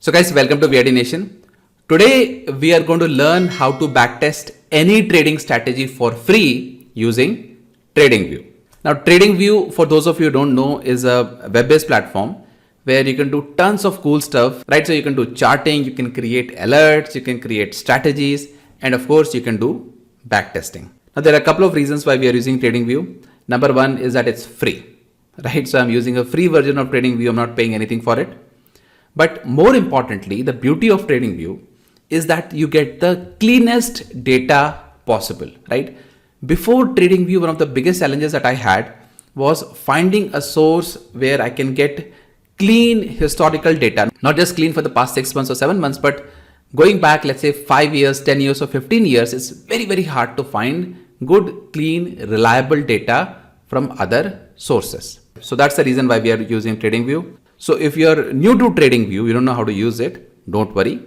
So guys, welcome to VID Nation. Today we are going to learn how to backtest any trading strategy for free using TradingView. Now TradingView, for those of you who don't know, is a web-based platform where you can do tons of cool stuff, right? So you can do charting, you can create alerts, you can create strategies, and of course you can do backtesting. Now there are a couple of reasons why we are using TradingView. Number one is that it's free, right? So I'm using a free version of TradingView. I'm not paying anything for it. But more importantly, the beauty of TradingView is that you get the cleanest data possible, right? Before TradingView, one of the biggest challenges that I had was finding a source where I can get clean historical data, not just clean for the past 6 months or 7 months, but going back, let's say 5 years, 10 years or 15 years, it's very, very hard to find good, clean, reliable data from other sources. So that's the reason why we are using TradingView. So if you're new to TradingView, you don't know how to use it, don't worry,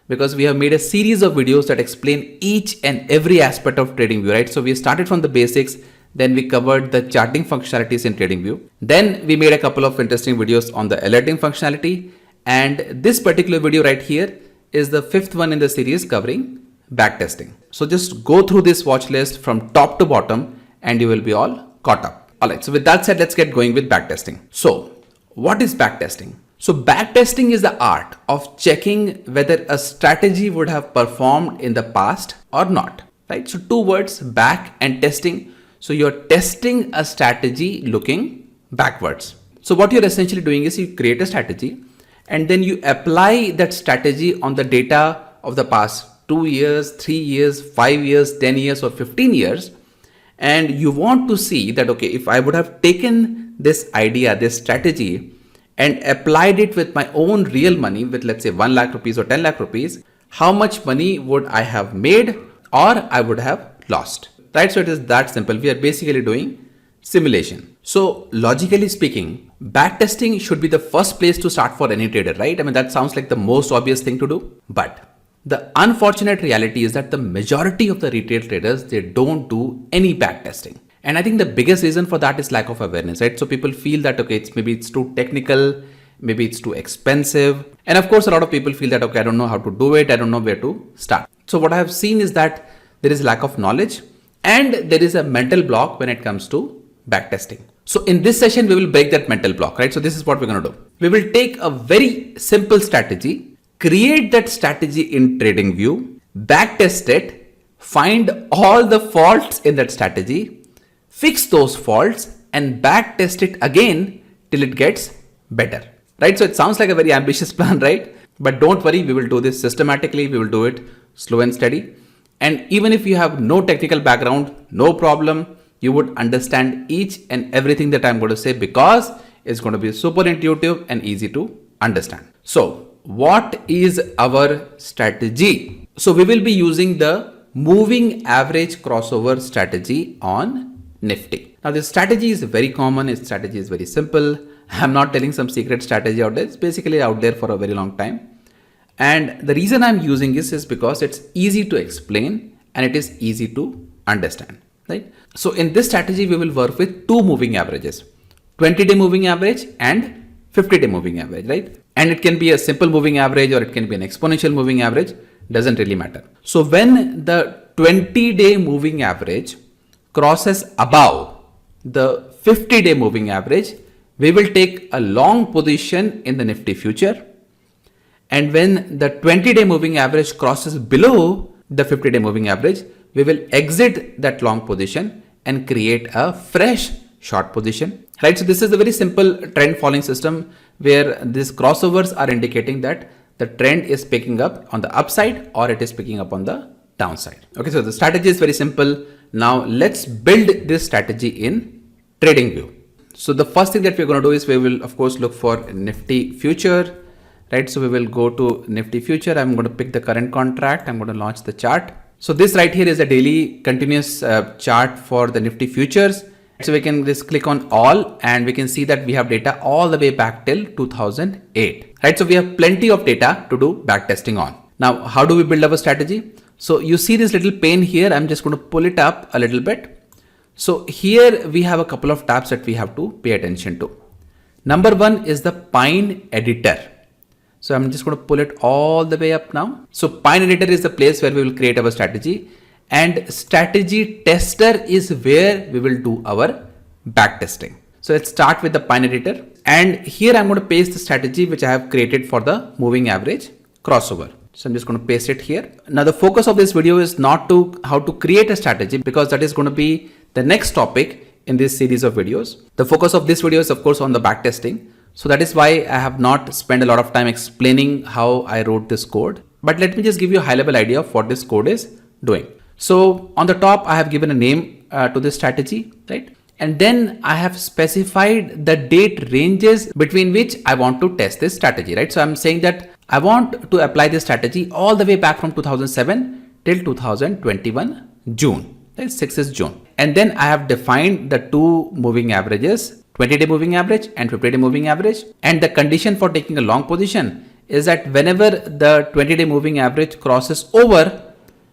because we have made a series of videos that explain each and every aspect of TradingView, right? So we started from the basics, then we covered the charting functionalities in TradingView. Then we made a couple of interesting videos on the alerting functionality. And this particular video right here is the 5th one in the series covering backtesting. So just go through this watch list from top to bottom and you will be all caught up. All right, so with that said, let's get going with backtesting. So what is backtesting? So backtesting is the art of checking whether a strategy would have performed in the past or not, right? So two words, back and testing. So you're testing a strategy looking backwards. So what you're essentially doing is you create a strategy and then you apply that strategy on the data of the past 2 years, 3 years, 5 years, 10 years or 15 years. And you want to see that, okay, if I would have taken this idea, this strategy and applied it with my own real money with, let's say 1 lakh rupees or 10 lakh rupees, how much money would I have made or I would have lost, right? So it is that simple. We are basically doing simulation. So logically speaking, backtesting should be the first place to start for any trader, right? I mean, that sounds like the most obvious thing to do, but the unfortunate reality is that the majority of the retail traders, they don't do any backtesting. And I think the biggest reason for that is lack of awareness, right? So people feel that, okay, maybe it's too technical, maybe it's too expensive. And of course, a lot of people feel that, okay, I don't know how to do it. I don't know where to start. So what I have seen is that there is lack of knowledge and there is a mental block when it comes to backtesting. So in this session, we will break that mental block, right? So this is what we're going to do. We will take a very simple strategy, create that strategy in TradingView, backtest it, find all the faults in that strategy, fix those faults and backtest it again till it gets better, right? So it sounds like a very ambitious plan, right? But don't worry, we will do this systematically. We will do it slow and steady. And even if you have no technical background, no problem, you would understand each and everything that I'm going to say because it's going to be super intuitive and easy to understand. So what is our strategy? So we will be using the moving average crossover strategy on Nifty. Now this strategy is very common. Its strategy is very simple. I'm not telling some secret strategy out there. It's basically out there for a very long time. And the reason I'm using this is because it's easy to explain and it is easy to understand, right? So in this strategy, we will work with two moving averages, 20-day moving average and 50-day moving average, right? And it can be a simple moving average or it can be an exponential moving average. Doesn't really matter. So when the 20-day moving average crosses above the 50-day moving average, we will take a long position in the Nifty future. And when the 20-day moving average crosses below the 50-day moving average, we will exit that long position and create a fresh short position, right? So this is a very simple trend following system where these crossovers are indicating that the trend is picking up on the upside or it is picking up on the downside. Okay, so the strategy is very simple. Now let's build this strategy in TradingView. So the first thing that we're going to do is we will of course look for Nifty future, right? So we will go to Nifty future. I'm going to pick the current contract. I'm going to launch the chart. So this right here is a daily continuous chart for the Nifty futures. So we can just click on all and we can see that we have data all the way back till 2008, right? So we have plenty of data to do backtesting on. Now, how do we build our strategy? So you see this little pane here. I'm just going to pull it up a little bit. So here we have a couple of tabs that we have to pay attention to. Number one is the Pine editor. So I'm just going to pull it all the way up now. So Pi Narrator is the place where we will create our strategy, and strategy tester is where we will do our back testing. So let's start with the Pi Narrator, and here I'm going to paste the strategy which I have created for the moving average crossover. So I'm just going to paste it here. Now the focus of this video is not to how to create a strategy, because that is going to be the next topic in this series of videos. The focus of this video is of course on the back testing. So that is why I have not spent a lot of time explaining how I wrote this code. But let me just give you a high level idea of what this code is doing. So on the top, I have given a name to this strategy, right? And then I have specified the date ranges between which I want to test this strategy, right? So I'm saying that I want to apply this strategy all the way back from 2007 till 2021 June. Right? 6 is June. And then I have defined the two moving averages, 20-day moving average and 50-day moving average. And the condition for taking a long position is that whenever the 20-day moving average crosses over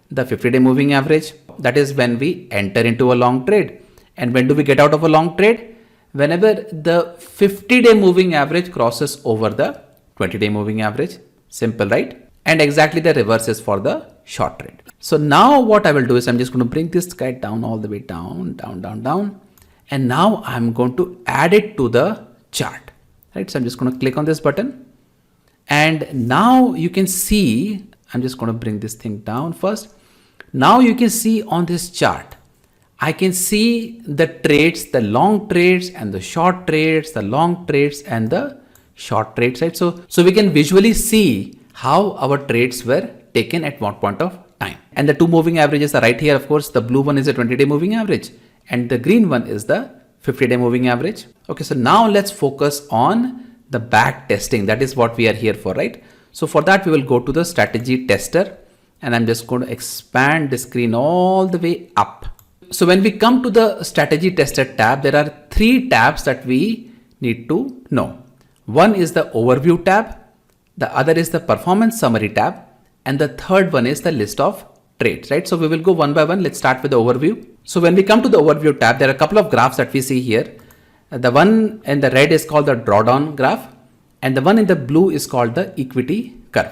the 50-day moving average, that is when we enter into a long trade. And when do we get out of a long trade? Whenever the 50-day moving average crosses over the 20-day moving average. Simple, right? And exactly the reverse is for the short trade. So now what I will do is I'm just going to bring this guy down all the way down. And now I'm going to add it to the chart, right? So I'm just going to click on this button. And now you can see, I'm just going to bring this thing down first. Now you can see on this chart, I can see the trades, the long trades and the short trades, the long trades and the short trades, right? So we can visually see how our trades were taken at what point of time. And the two moving averages are right here. Of course, the blue one is the 20-day moving average and the green one is the 50-day moving average. Okay, so now let's focus on the back testing. That is what we are here for, right? So for that, we will go to the strategy tester, and I'm just going to expand the screen all the way up. So when we come to the strategy tester tab, there are three tabs that we need to know. One is the overview tab, the other is the performance summary tab, and the third one is the list of trades, right? So we will go one by one. Let's start with the overview. So when we come to the overview tab, there are a couple of graphs that we see here. The one in the red is called the drawdown graph, and the one in the blue is called the equity curve.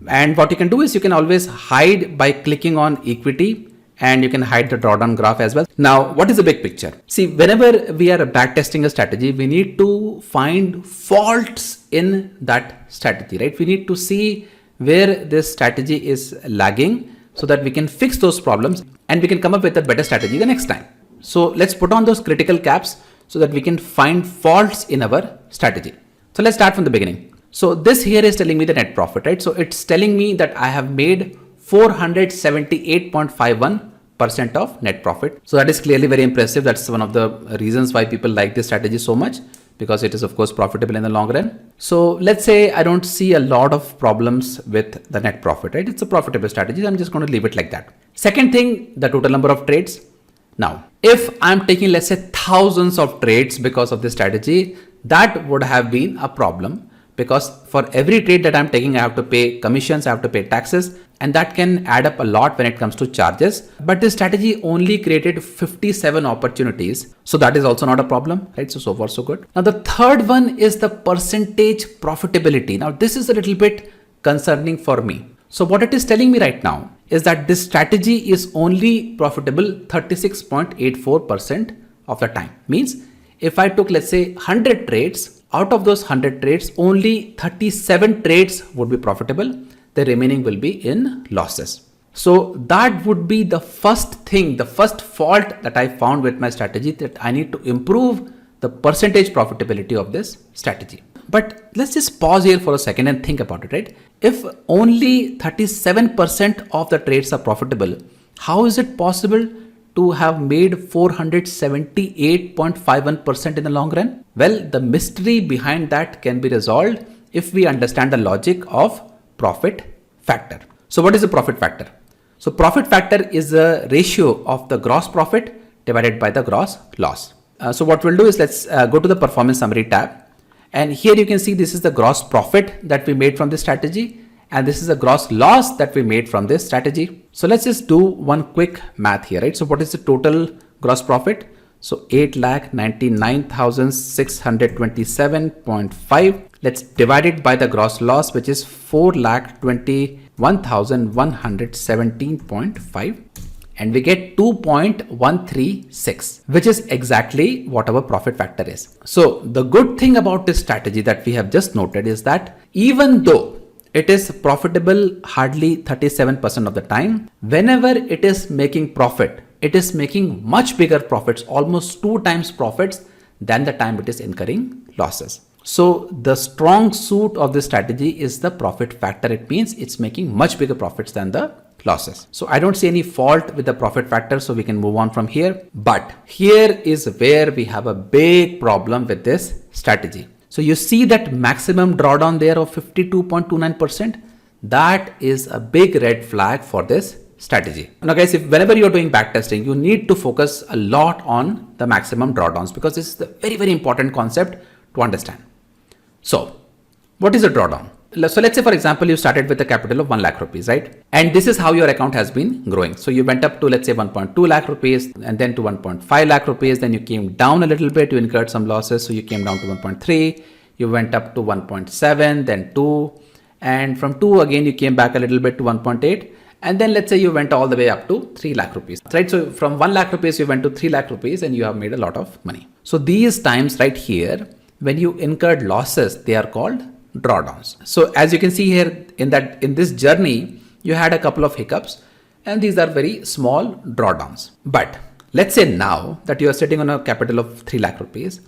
And what you can do is you can always hide by clicking on equity, and you can hide the drawdown graph as well. Now, what is the big picture? See, whenever we are backtesting a strategy, we need to find faults in that strategy, right? We need to see where this strategy is lagging so that we can fix those problems and we can come up with a better strategy the next time. So let's put on those critical caps so that we can find faults in our strategy. So let's start from the beginning. So this here is telling me the net profit, right? So it's telling me that I have made 478.51% of net profit. So that is clearly very impressive. That's one of the reasons why people like this strategy so much, because it is of course profitable in the long run. So let's say I don't see a lot of problems with the net profit, right? It's a profitable strategy. I'm just going to leave it like that. Second thing, the total number of trades. Now, if I'm taking, let's say, thousands of trades because of this strategy, that would have been a problem, because for every trade that I'm taking, I have to pay commissions, I have to pay taxes, and that can add up a lot when it comes to charges. But this strategy only created 57 opportunities. So that is also not a problem, right? So far so good. Now the third one is the percentage profitability. Now this is a little bit concerning for me. So what it is telling me right now is that this strategy is only profitable 36.84% of the time. Means if I took, let's say, 100 trades, out of those 100 trades, only 37 trades would be profitable. The remaining will be in losses. So that would be the first thing, the first fault that I found with my strategy, that I need to improve the percentage profitability of this strategy. But let's just pause here for a second and think about it, right? If only 37% of the trades are profitable, how is it possible to have made 478.51% in the long run? Well, the mystery behind that can be resolved if we understand the logic of profit factor. So what is the profit factor? So profit factor is the ratio of the gross profit divided by the gross loss. So what we'll do is let's go to the performance summary tab. And here you can see this is the gross profit that we made from this strategy. And this is the gross loss that we made from this strategy. So let's just do one quick math here, right? So what is the total gross profit? So 8,99,627.5. Let's divide it by the gross loss, which is 4,21,117.5. And we get 2.136, which is exactly what our profit factor is. So the good thing about this strategy that we have just noted is that even though it is profitable hardly 37% of the time, whenever it is making profit, it is making much bigger profits, almost 2 times profits than the time it is incurring losses. So the strong suit of this strategy is the profit factor. It means it's making much bigger profits than the losses. So I don't see any fault with the profit factor, so we can move on from here. But here is where we have a big problem with this strategy. So you see that maximum drawdown there of 52.29%. That is a big red flag for this strategy. Now guys, if whenever you're doing backtesting, you need to focus a lot on the maximum drawdowns, because this is the very, very important concept to understand. So what is a drawdown? So let's say, for example, you started with a capital of 1 lakh rupees, right? And this is how your account has been growing. So you went up to, let's say, 1.2 lakh rupees, and then to 1.5 lakh rupees. Then you came down a little bit, you incurred some losses. So you came down to 1.3, you went up to 1.7, then 2. And from 2 again, you came back a little bit to 1.8. And then let's say you went all the way up to 3 lakh rupees, right? So from 1 lakh rupees, you went to 3 lakh rupees and you have made a lot of money. So these times right here, when you incurred losses, they are called drawdowns. So as you can see here in this journey, you had a couple of hiccups, and these are very small drawdowns. But let's say now that you are sitting on a capital of 3 lakh rupees,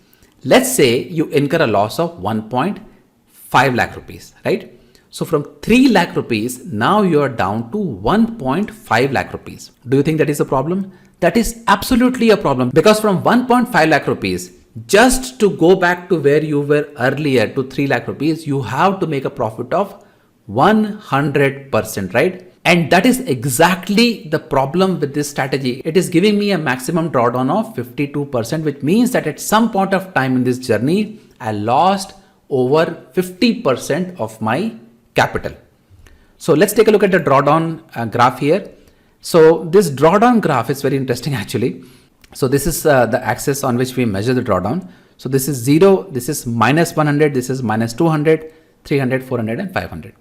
let's say you incur a loss of 1.5 lakh rupees, right? So from 3 lakh rupees, now you are down to 1.5 lakh rupees. Do you think that is a problem? That is absolutely a problem, because from 1.5 lakh rupees, just to go back to where you were earlier to 3 lakh rupees, you have to make a profit of 100%, right? And that is exactly the problem with this strategy. It is giving me a maximum drawdown of 52%, which means that at some point of time in this journey, I lost over 50% of my capital. So let's take a look at the drawdown graph here. So this drawdown graph is very interesting actually. So this is the axis on which we measure the drawdown. So this is 0, this is minus 100, this is minus 200, 300, 400 and 500.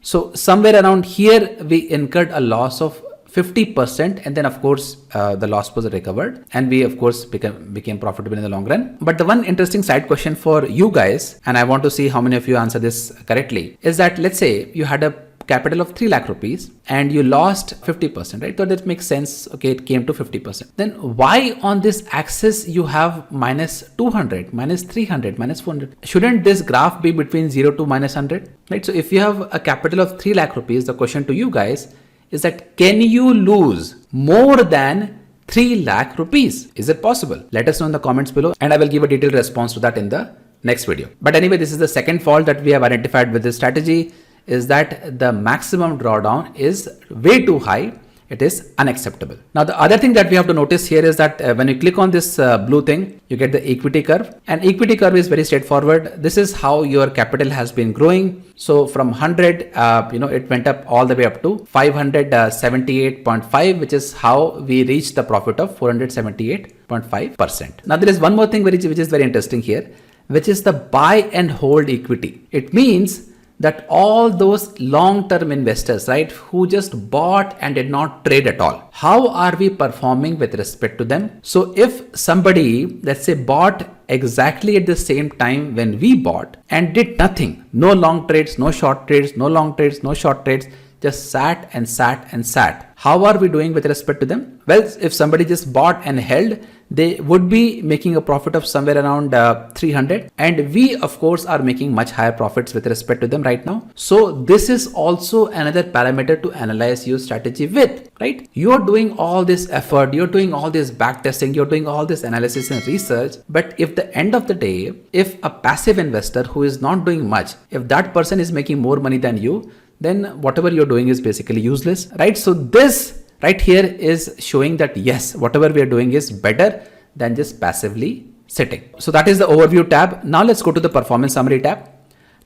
So somewhere around here, we incurred a loss of 50%, and then of course the loss was recovered, and we of course became profitable in the long run. But the one interesting side question for you guys, and I want to see how many of you answer this correctly, is that let's say you had a capital of 3 lakh rupees and you lost 50%, right? So that makes sense. Okay, it came to 50%. Then why on this axis you have minus 200, minus 300, minus 400? Shouldn't this graph be between 0 to minus 100, right? So if you have a capital of 3 lakh rupees, the question to you guys is that can you lose more than 3 lakh rupees? Is it possible? Let us know in the comments below, and I will give a detailed response to that in the next video. But anyway, this is the second fault that we have identified with this strategy, is that the maximum drawdown is way too high. It is unacceptable. Now, the other thing that we have to notice here is that when you click on this blue thing, you get the equity curve, and equity curve is very straightforward. This is how your capital has been growing. So from 100, it went up all the way up to 578.5, which is how we reached the profit of 478.5%. Now, there is one more thing which is very interesting here, which is the buy and hold equity. It means that all those long-term investors, right, who just bought and did not trade at all, how are we performing with respect to them? So if somebody, let's say, bought exactly at the same time when we bought and did nothing, no long trades, no short trades, no long trades, no short trades, just sat and sat and sat, how are we doing with respect to them? Well, if somebody just bought and held, they would be making a profit of somewhere around 300, and we of course are making much higher profits with respect to them right now. So this is also another parameter to analyze your strategy with, right? You're doing all this effort, you're doing all this back testing, you're doing all this analysis and research, but if the end of the day, if a passive investor who is not doing much, if that person is making more money than you, then whatever you're doing is basically useless, right? So this right here is showing that yes, whatever we are doing is better than just passively sitting. So that is the overview tab. Now let's go to the performance summary tab.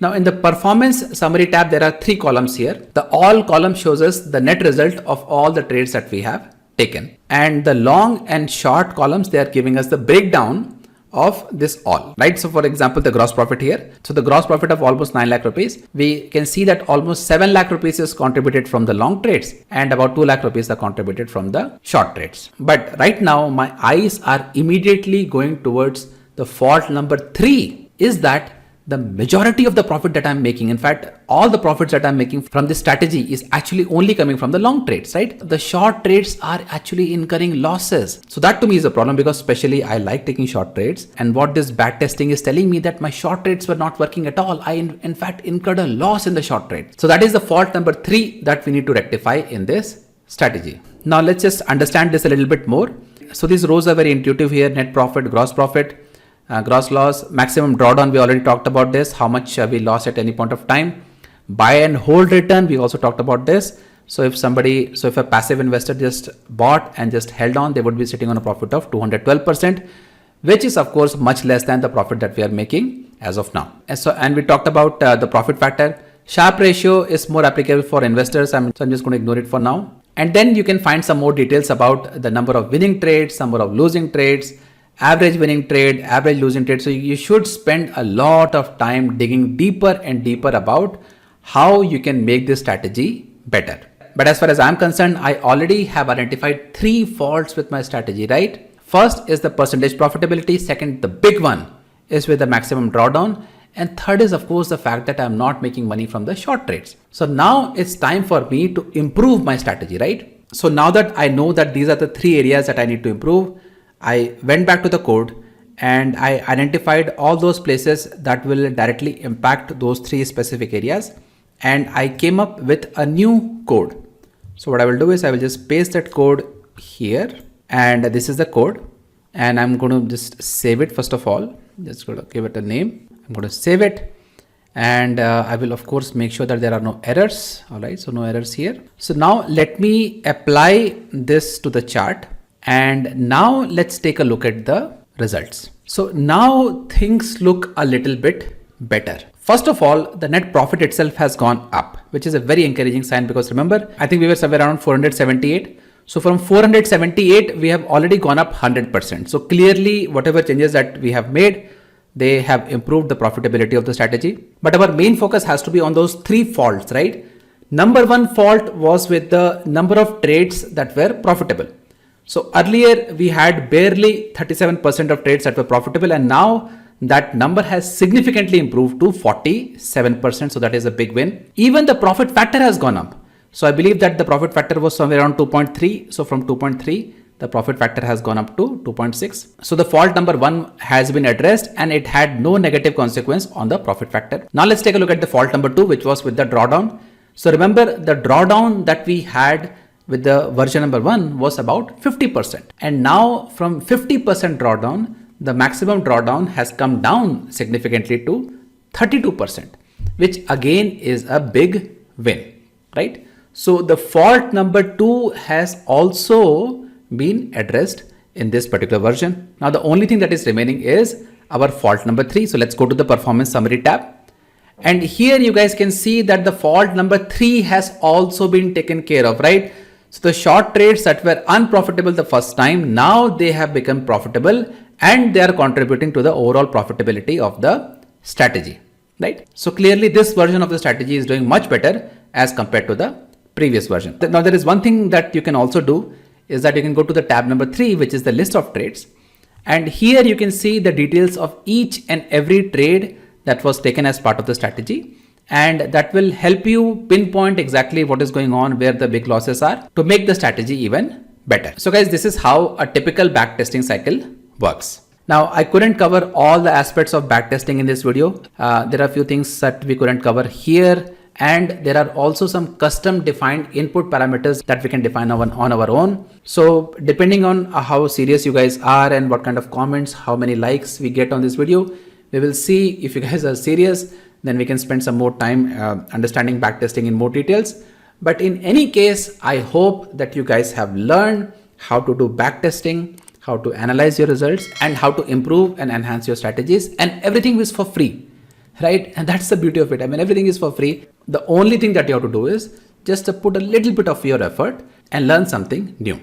Now in the performance summary tab, there are 3 columns here. The all column shows us the net result of all the trades that we have taken. And the long and short columns, they are giving us the breakdown of this all, right? So for example, the gross profit here. So the gross profit of almost 9 lakh rupees, we can see that almost 7 lakh rupees is contributed from the long trades and about 2 lakh rupees are contributed from the short trades. But right now my eyes are immediately going towards the fault number 3, is that the majority of the profit that I'm making, in fact, all the profits that I'm making from this strategy is actually only coming from the long trades, right? The short trades are actually incurring losses. So that to me is a problem, because especially I like taking short trades, and what this back testing is telling me that my short trades were not working at all. I in fact incurred a loss in the short trade. So that is the fault number 3 that we need to rectify in this strategy. Now let's just understand this a little bit more. So these rows are very intuitive here: net profit, gross profit, gross loss, maximum drawdown. We already talked about this, how much we lost at any point of time. Buy and hold return, we also talked about this. So if a passive investor just bought and just held on, they would be sitting on a profit of 212%, which is of course much less than the profit that we are making as of now. And we talked about the profit factor. Sharpe ratio is more applicable for investors. So I'm just going to ignore it for now. And then you can find some more details about the number of winning trades, number of losing trades, average winning trade, average losing trade. So you should spend a lot of time digging deeper and deeper about how you can make this strategy better. But as far as I'm concerned, I already have identified 3 faults with my strategy, right? First is the percentage profitability. Second, the big one is with the maximum drawdown. And third is of course the fact that I'm not making money from the short trades. So now it's time for me to improve my strategy, right? So now that I know that these are the 3 areas that I need to improve, I went back to the code and I identified all those places that will directly impact those 3 specific areas, and I came up with a new code. So what I will do is I will just paste that code here, and this is the code, and I'm going to just save it. First of all, just going to give it a name. I'm going to save it, and I will of course make sure that there are no errors. All right, so no errors here. So now let me apply this to the chart. And now let's take a look at the results. So now things look a little bit better. First of all, the net profit itself has gone up, which is a very encouraging sign, because remember, I think we were somewhere around 478. So from 478, we have already gone up 100%. So clearly, whatever changes that we have made, they have improved the profitability of the strategy. But our main focus has to be on those 3 faults, right? Number 1 fault was with the number of trades that were profitable. So earlier we had barely 37% of trades that were profitable, and now that number has significantly improved to 47%. So that is a big win. Even the profit factor has gone up. So I believe that the profit factor was somewhere around 2.3. So from 2.3, the profit factor has gone up to 2.6. So the fault number 1 has been addressed, and it had no negative consequence on the profit factor. Now let's take a look at the fault number 2, which was with the drawdown. So remember, the drawdown that we had with the version number 1 was about 50%. And now from 50% drawdown, the maximum drawdown has come down significantly to 32%, which again is a big win, right? So the fault number 2 has also been addressed in this particular version. Now the only thing that is remaining is our fault number 3. So let's go to the performance summary tab. And here you guys can see that the fault number 3 has also been taken care of, right? So the short trades that were unprofitable the first time, now they have become profitable, and they are contributing to the overall profitability of the strategy, right? So clearly this version of the strategy is doing much better as compared to the previous version. Now there is one thing that you can also do, is that you can go to the tab number 3, which is the list of trades. And here you can see the details of each and every trade that was taken as part of the strategy. And that will help you pinpoint exactly what is going on, where the big losses are, to make the strategy even better. So guys, this is how a typical backtesting cycle works. Now I couldn't cover all the aspects of backtesting in this video. There are a few things that we couldn't cover here, and there are also some custom defined input parameters that we can define on our own. So depending on how serious you guys are and what kind of comments, how many likes we get on this video, we will see if you guys are serious. Then we can spend some more time understanding backtesting in more details. But in any case, I hope that you guys have learned how to do backtesting, how to analyze your results, and how to improve and enhance your strategies. And everything is for free, right? And that's the beauty of it. I mean, everything is for free. The only thing that you have to do is just to put a little bit of your effort and learn something new.